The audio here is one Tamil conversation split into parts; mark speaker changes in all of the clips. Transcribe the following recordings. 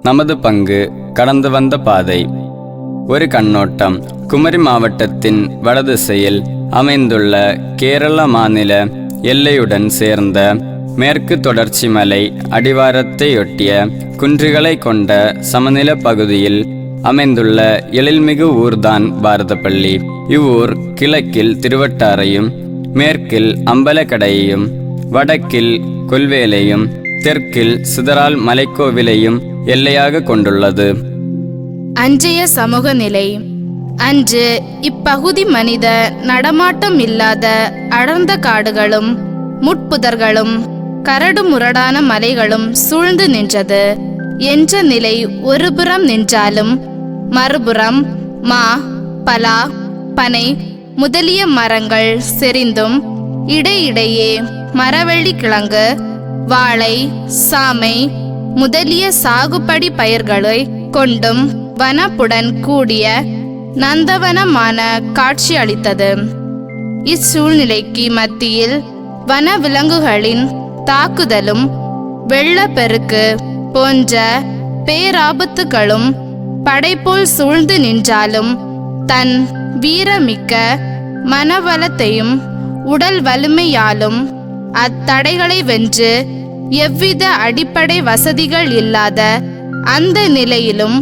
Speaker 1: நமது பங்கு கடந்து வந்த பாதை. ஒரு கண்ணோட்டம். குமரி மாவட்டத்தின் வடதிசையில் அமைந்துள்ள கேரள மாநில எல்லையுடன் சேர்ந்த மேற்கு தொடர்ச்சி மலை அடிவாரத்தையொட்டிய குன்றுகளை கொண்ட சமநில பகுதியில் அமைந்துள்ள எழில்மிகு ஊர்தான் பாரதப்பள்ளி. இவ்வூர் கிழக்கில் திருவட்டாரையும், மேற்கில் அம்பலக்கடையையும், வடக்கில் கொல்வேலையும், தெற்கில் சிதறால் மலைக்கோவிலையும் எல்லையாக கொண்டுள்ளது.
Speaker 2: அன்றைய சமூக நிலை. அன்று இப்பகுதி மனித நடமாட்டம் இல்லாத அடர்ந்த காடுகளும் முட்புதர்களும் கரடு முரடான மலைகளும் சூழ்ந்து நின்றது என்ற நிலை ஒருபுறம் நின்றாலும், மறுபுறம் மா, பலா, பனை முதலிய மரங்கள் செறிந்தும், இடையிடையே மரவள்ளி கிழங்கு, வாழை, சாமை முதலிய சாகுபடி பயிர்களை கொண்டும் வனப்புடன் கூடிய நந்தவனமான காட்சி அளித்தது. இச்சூழ்நிலைக்கு மத்தியில் வன விலங்குகளின் தாக்குதலும் வெள்ளப்பெருக்கு போன்ற பேராபத்துகளும் படைப்போல் சூழ்ந்து நின்றாலும், தன் வீரமிக்க மனவளத்தையும் உடல் வலிமையாலும் அத்தடைகளை வென்று எவ்வித அடிப்படை வசதிகள் இல்லாத அந்த நிலையிலும்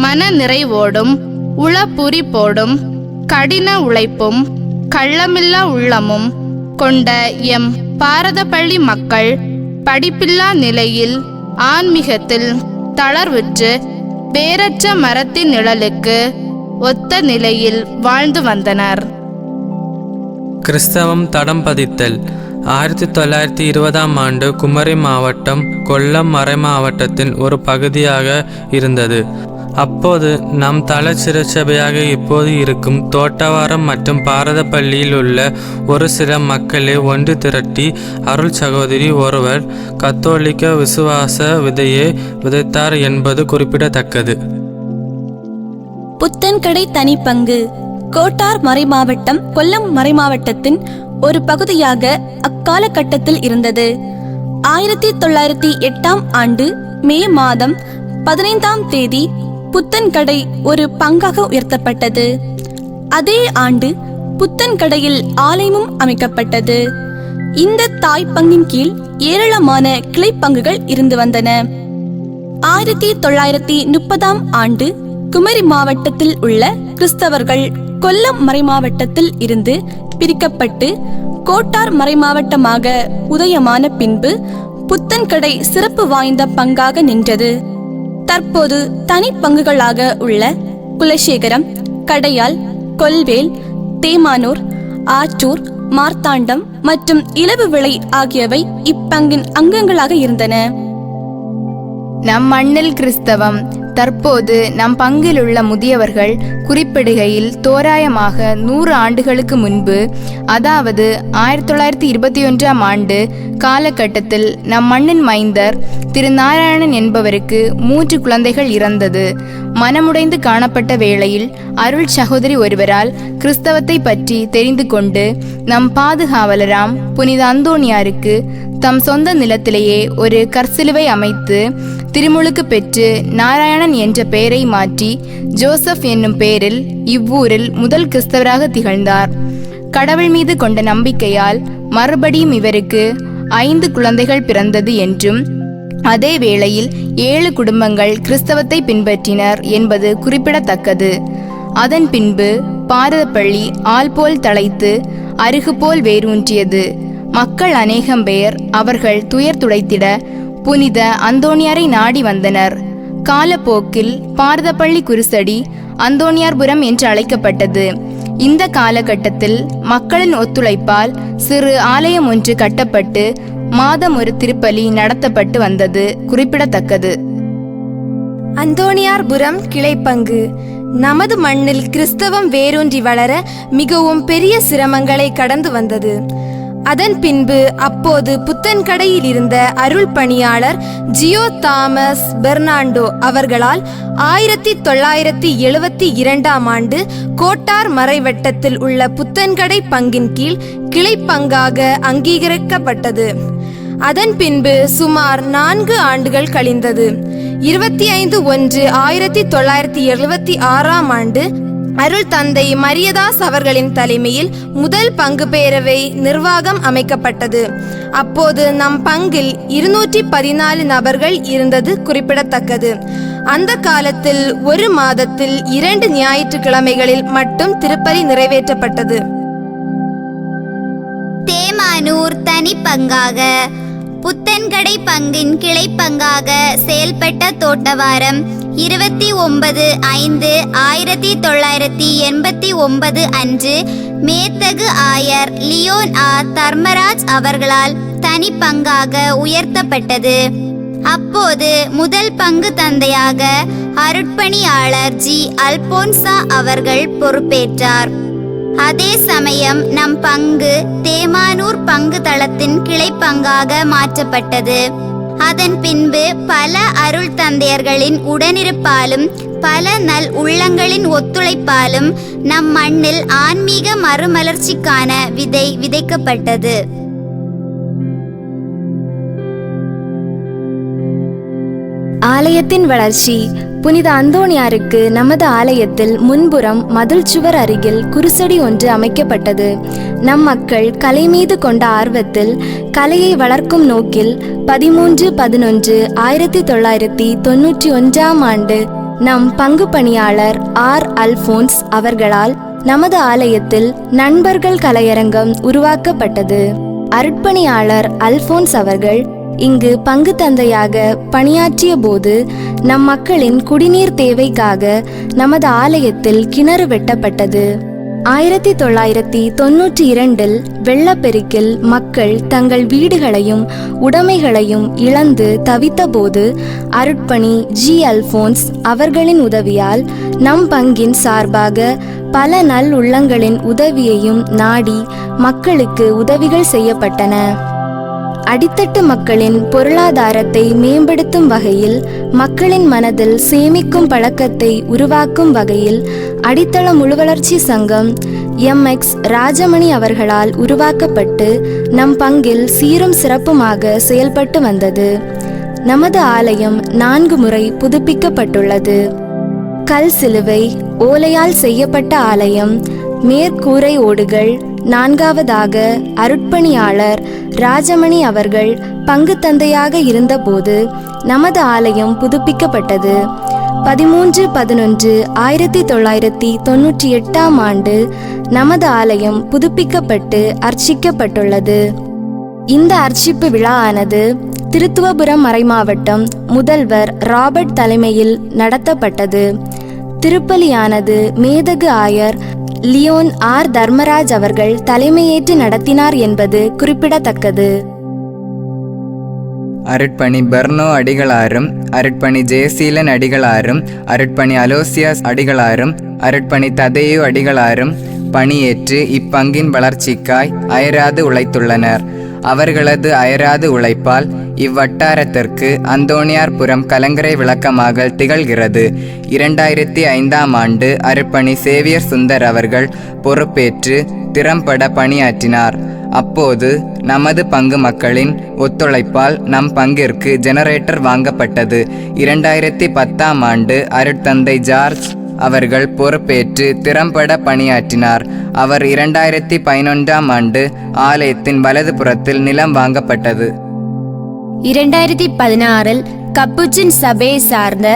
Speaker 2: மன நிறைவோடும் உளப்பூரிப்போடும் கடின உழைப்பும் கள்ளமில்லா உள்ளமும் கொண்ட எம் பாரதப்பள்ளி மக்கள் படிப்பில்லா நிலையில் ஆன்மீகத்தில் தளர்வுற்று வேரற்ற மரத்தின் நிழலுக்கு ஒத்த நிலையில் வாழ்ந்து வந்தனர்.
Speaker 3: கிறிஸ்தவம் தடம் பதித்தல். 1920ஆம் ஆண்டு குமரி மாவட்டம் கொல்லம் மறைமாவட்டத்தின் ஒரு பகுதியாக இருந்தது. அப்போது நம் தல சிறச்சபையாக இப்போது இருக்கும் தோட்டவாரம் மற்றும் பாரதப்பள்ளியில் உள்ள ஒரு சில மக்களை ஒன்று திரட்டி அருள் சகோதரி ஒருவர் கத்தோலிக்க விசுவாச விதையை விதைத்தார் என்பது குறிப்பிடத்தக்கது.
Speaker 4: புத்தன்கடை தனிப்பங்கு. கோட்டார் மறைமாவட்டம் கொல்லம் மறைமாவட்டத்தின் ஒரு பகுதியாக அக்காலகட்டத்தில் இருந்தது. 1908ஆம் ஆண்டு மே மாதம் 15ஆம் தேதி புத்தன்கடை ஒரு பங்காக உயர்த்தப்பட்டது. அதே ஆண்டு புத்தன்கடையில் ஆலயமும் அமைக்கப்பட்டது. இந்த தாய்ப்பங்கின் கீழ் ஏராளமான கிளைப்பங்குகள் இருந்து வந்தன. 1930ஆம் ஆண்டு குமரி மாவட்டத்தில் உள்ள கிறிஸ்தவர்கள் கொல்லம் மறைமாவட்டத்தில் இருந்து பிரிக்கப்பட்டு கோட்டார் மறைமாவட்டமாக உதயமான பின்பு புத்தன்கடை சிறப்பு வாய்ந்த பங்காக நின்றது. தற்போது தனி பங்குகளாக உள்ள குலசேகரம், கடையால், கொல்வேல், தேமானூர், ஆற்றூர், மார்த்தாண்டம் மற்றும் இலவு விளை ஆகியவை இப்பங்கின் அங்கங்களாக இருந்தன.
Speaker 5: நம் மண்ணில் கிறிஸ்தவம். தற்போது நம் பங்கிலுள்ள முதியவர்கள் குறிப்பிடுகையில் தோராயமாக 100 ஆண்டுகளுக்கு முன்பு, அதாவது 1921ஆம் ஆண்டு காலகட்டத்தில் நம் மண்ணின் மைந்தர் திரு நாராயணன் என்பவருக்கு 3 குழந்தைகள் இறந்தது. மனமுடைந்து காணப்பட்ட வேளையில் அருள் சகோதரி ஒருவரால் கிறிஸ்தவத்தை பற்றி தெரிந்து கொண்டு நம் பாதுகாவலராம் புனித அந்தோணியாருக்கு தம் சொந்த நிலத்திலேயே ஒரு கற்சிலுவை அமைத்து திருமுழுக்கு பெற்று நாராயணன் என்ற பெயரை மாற்றி ஜோசப் என்னும் பெயரில் இவ்வூரில் முதல் கிறிஸ்தவராக திகழ்ந்தார். கடவுள் மீது கொண்ட நம்பிக்கையால் மறுபடியும் இவருக்கு 5 குழந்தைகள் பிறந்தது என்றும், அதே வேளையில் 7 குடும்பங்கள் கிறிஸ்தவத்தை பின்பற்றினர் என்பது குறிப்பிடத்தக்கது. அதன் பின்பு பாரதப்பள்ளி ஆள் போல் தழைத்து அருகு போல் வேரூன்றியது. மக்கள் அநேகம் பேர் அவர்கள் துயர் துடைத்திட புனித அந்தோணியாரை நாடி வந்தனர். காலப்போக்கில் பாரதப்பள்ளி குருசடி அந்தோணியார்புரம் என்று அழைக்கப்பட்டது. இந்த காலகட்டத்தில் மக்களின் ஒத்துழைப்பால் சிறு ஆலயம் ஒன்று கட்டப்பட்டு மாதம் ஒரு திருப்பலி நடத்தப்பட்டு வந்தது குறிப்பிடத்தக்கது.
Speaker 6: அந்தோணியார்புரம் கிளைப்பங்கு. நமது மண்ணில் கிறிஸ்தவம் வேரூன்றி வளர மிகவும் பெரிய சிரமங்களை கடந்து வந்தது. அதன் பின்பு அப்போது புத்தன்கடையில் இருந்த அருள் பணியாளர் ஜியோ தாமஸ் பெர்னாண்டோ அவர்களால் 1972ஆம் ஆண்டு கோட்டார் மறைவட்டத்தில் உள்ள புத்தன்கடை பங்கின் கீழ் கிளைப்பங்காக அங்கீகரிக்கப்பட்டது. அதன் பின்பு சுமார் 4 ஆண்டுகள் கழிந்தது. 25/1/1976 அருள் தந்தை மரியதாஸ் அவர்களின் தலைமையில் முதல் பங்கு பேரவை நிர்வாகம் அமைக்கப்பட்டது. அப்போது நம் பங்கில் 214 நபர்கள் இருந்தது குறிப்பிடத்தக்கது. அந்த காலத்தில் ஒரு மாதத்தில் 2 ஞாயிற்றுக்கிழமைகளில் மட்டும் திருப்பலி நிறைவேற்றப்பட்டது.
Speaker 7: தேமானூர் தனி பங்காக, புத்தன்கடை பங்கின் கிளை பங்காக செயல்பட்ட தோட்டவாரம் 29/5/1989 அன்று மேத்தகு ஆயர் லியோன் தர்மராஜ் அவர்களால் தனி பங்காக உயர்த்தப்பட்டது. அப்போது முதல் பங்கு தந்தையாக அருட்பணியாளர் ஜி அல்போன்சா அவர்கள் பொறுப்பேற்றார். அதே சமயம் நம் பங்கு தேமானூர் பங்கு தளத்தின் கிளை பங்காக மாற்றப்பட்டது. அதன் பின்பு பல அருள் தந்தையர்களின் உடனிருப்பாலும் பல நல் உள்ளங்களின் ஒத்துழைப்பாலும் நம் மண்ணில் ஆன்மீக மறுமலர்ச்சிக்கான விதை விதைக்கப்பட்டது.
Speaker 5: ஆலயத்தின் வளர்ச்சி. புனித அந்தோணியாருக்கு நமது ஆலயத்தில் முன்புறம் மதில் சுவர் அருகில் குருசடி ஒன்று அமைக்கப்பட்டது. நம் மக்கள் கலை மீது கொண்ட ஆர்வத்தில் கலையை வளர்க்கும் நோக்கில் 13/11/1991 நம் பங்கு பணியாளர் அல்போன்ஸ் அவர்களால் நமது ஆலயத்தில் நண்பர்கள் கலையரங்கம் உருவாக்கப்பட்டது. அருட்பணியாளர் அல்போன்ஸ் அவர்கள் இங்கு பங்கு தந்தையாக பணியாற்றிய போது நம் மக்களின் குடிநீர் தேவைக்காக நமது ஆலயத்தில் கிணறு வெட்டப்பட்டது. 1992 வெள்ளப்பெருக்கில் மக்கள் தங்கள் வீடுகளையும் உடைமைகளையும் இழந்து தவித்தபோது அருட்பணி ஜி அல்போன்ஸ் அவர்களின் உதவியால் நம் பங்கின் சார்பாக பல நல் உள்ளங்களின் உதவியையும் நாடி மக்களுக்கு உதவிகள் செய்யப்பட்டன. அடித்தட்டு மக்களின் பொருளாதாரத்தை மேம்படுத்தும் வகையில், மக்களின் மனதில் சேமிக்கும் பழக்கத்தை உருவாக்கும் வகையில் அடித்தள முழுவளர்ச்சி சங்கம் MX ராஜமணி அவர்களால் உருவாக்கப்பட்டு நம் பங்கில் சீரும் சிறப்புமாக செயல்பட்டு வந்தது. நமது ஆலயம் 4 முறை புதுப்பிக்கப்பட்டுள்ளது. கல் சிலுவை, ஓலையால் செய்யப்பட்ட ஆலயம், மேற்கூரை ஓடுகள். 4வதாக அருட்பணியாளர் ராஜமணி அவர்கள் பங்கு தந்தையாக இருந்தபோது நமது ஆலயம் புதுப்பிக்கப்பட்டது. 13/11/1998 நமது ஆலயம் புதுப்பிக்கப்பட்டு அர்ச்சிக்கப்பட்டுள்ளது. இந்த அர்ச்சிப்பு விழா ஆனது திருத்துவபுரம் மறைமாவட்டம் முதல்வர் ராபர்ட் தலைமையில் நடத்தப்பட்டது. திருப்பலியானது மேதகு ஆயர் லியோன் தர்மராஜ் அவர்கள் தலைமையேற்று நடத்தினார் என்பது குறிப்பிடத்தக்கது.
Speaker 8: அருட்பணி பெர்னோ அடிகளாரும், அருட்பணி ஜெயசீலன் அடிகளாரும், அருட்பணி அலோசியாஸ் அடிகளாரும், அருட்பணி ததேயு அடிகளாரும் பணியேற்று இப்பங்கின் வளர்ச்சிக்காய் அயராது உழைத்துள்ளனர். அவர்களது அயராது உழைப்பால் இவ்வட்டாரத்திற்கு அந்தோணியார்புரம் கலங்கரை விளக்கமாக திகழ்கிறது. 2005 அருட்பணி சேவியர் சுந்தர் அவர்கள் பொறுப்பேற்று திறம்பட பணியாற்றினார். அப்போது நமது பங்கு மக்களின் ஒத்துழைப்பால் நம் பங்கிற்கு ஜெனரேட்டர் வாங்கப்பட்டது. 2010 அருட்தந்தை ஜார்ஜ் அவர்கள் பொறுப்பேற்று திறம்பட பணியாற்றினார். அவர் 2011 ஆலயத்தின் வலது புறத்தில் நிலம் வாங்கப்பட்டது.
Speaker 5: 2016 கப்புச்சின் சபையை சார்ந்த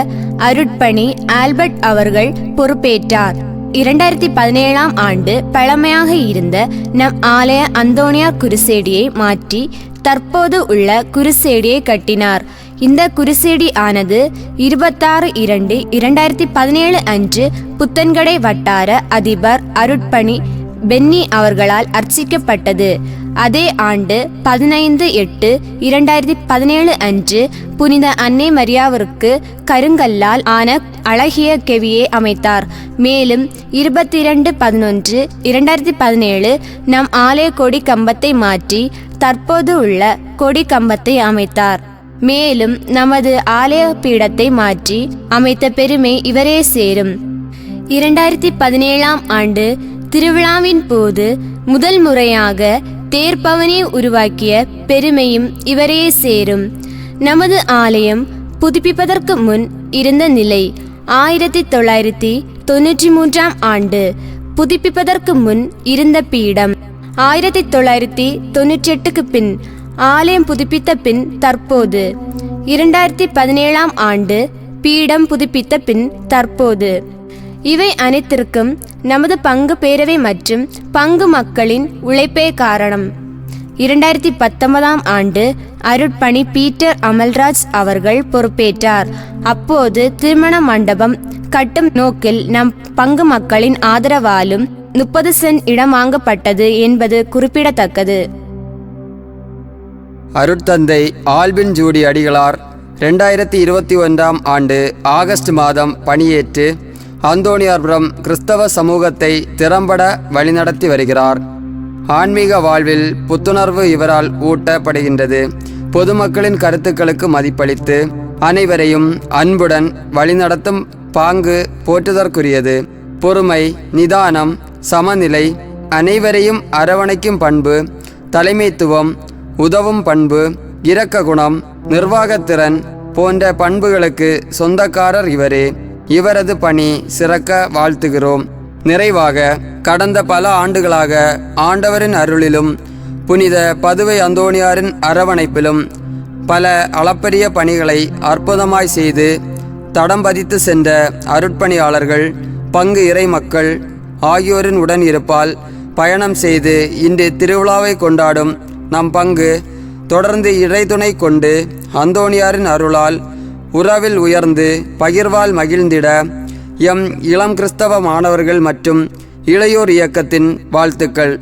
Speaker 5: அருட்பணி ஆல்பர்ட் அவர்கள் பொறுப்பேற்றார். 2017 பழமையாக இருந்த நம் ஆலய அந்தோணியார் குருசேடியை மாற்றி தற்போது உள்ள குருசேடியை கட்டினார். இந்த குருசேடி ஆனது 26/2/2017 அன்று புத்தன்கடை வட்டார அதிபர் அருட்பணி பென்னி அவர்களால் அர்ச்சிக்கப்பட்டது. அதே ஆண்டு 15/8/2017 அன்று புனித அன்னை மரியாவிற்கு கருங்கல்லால் ஆன அழகிய கெவியை அமைத்தார். மேலும் 22/11/2017 நம் ஆலய கொடி கம்பத்தை மாற்றி தற்போது உள்ள கொடி கம்பத்தை அமைத்தார். மேலும் நமது ஆலய பீடத்தை மாற்றி அமைத்த பெருமை இவரே சேரும். 2017 திருவிழாவின் போது முதல் முறையாக தேர்பவனை உருவாக்கிய பெருமையும் இவரே சேரும். நமது ஆலயம்
Speaker 6: புதுப்பிப்பதற்கு முன் இருந்த நிலை. 1993 ஆண்டு புதுப்பிப்பதற்கு முன் இருந்த பீடம். 1998க்கு பின் ஆலயம் புதுப்பித்த பின் தற்போது. 2017 ஆண்டு பீடம் புதுப்பித்த பின் தற்போது. இவை அனைத்திற்கும் நமது பங்கு பேரவை மற்றும் பங்கு மக்களின் உழைப்பே காரணம். 2019 ஆண்டு அருட்பணி பீட்டர் அமல்ராஜ் அவர்கள் பொறுப்பேற்றார். அப்போது திருமண மண்டபம் கட்டும் நோக்கில் நம் பங்கு மக்களின் ஆதரவாலும் 30 சென்ட் இடம் வாங்கப்பட்டது என்பது குறிப்பிடத்தக்கது.
Speaker 9: அருட்தந்தை ஆல்பின் ஜூடி அடிகளார் 2021 ஆண்டு ஆகஸ்ட் மாதம் பணியேற்று அந்தோணியார்புரம் கிறிஸ்தவ சமூகத்தை திறம்பட வழிநடத்தி வருகிறார். ஆன்மீக வாழ்வில் புத்துணர்வு இவரால் ஊட்டப்படுகின்றது. பொதுமக்களின் கருத்துக்களுக்கு மதிப்பளித்து அனைவரையும் அன்புடன் வழிநடத்தும் பாங்கு போற்றுதற்குரியது. பொறுமை, நிதானம், சமநிலை, அனைவரையும் அரவணைக்கும் பண்பு, தலைமைத்துவம், உதவும் பண்பு, இரக்க குணம், நிர்வாகத்திறன் போன்ற பண்புகளுக்கு சொந்தக்காரர் இவரே. இவரது பணி சிறக்க வாழ்த்துகிறோம். நிறைவாக, கடந்த பல ஆண்டுகளாக ஆண்டவரின் அருளிலும் புனித பதுவை அந்தோணியாரின் அரவணைப்பிலும் பல அளப்பரிய பணிகளை அற்புதமாய் செய்து தடம் பதித்து சென்ற அருட்பணியாளர்கள், பங்கு இறை மக்கள் ஆகியோரின் உடன் இருப்பால் பயணம் செய்து இன்று திருவிழாவை கொண்டாடும் நம் பங்கு தொடர்ந்து இறைதுணை கொண்டு அந்தோணியாரின் அருளால் உறவில் உயர்ந்து பகிர்வால் மகிழ்ந்திட எம் இளம் கிறிஸ்தவ மாணவர்கள் மற்றும் இளையோர் இயக்கத்தின் வாழ்த்துக்கள்.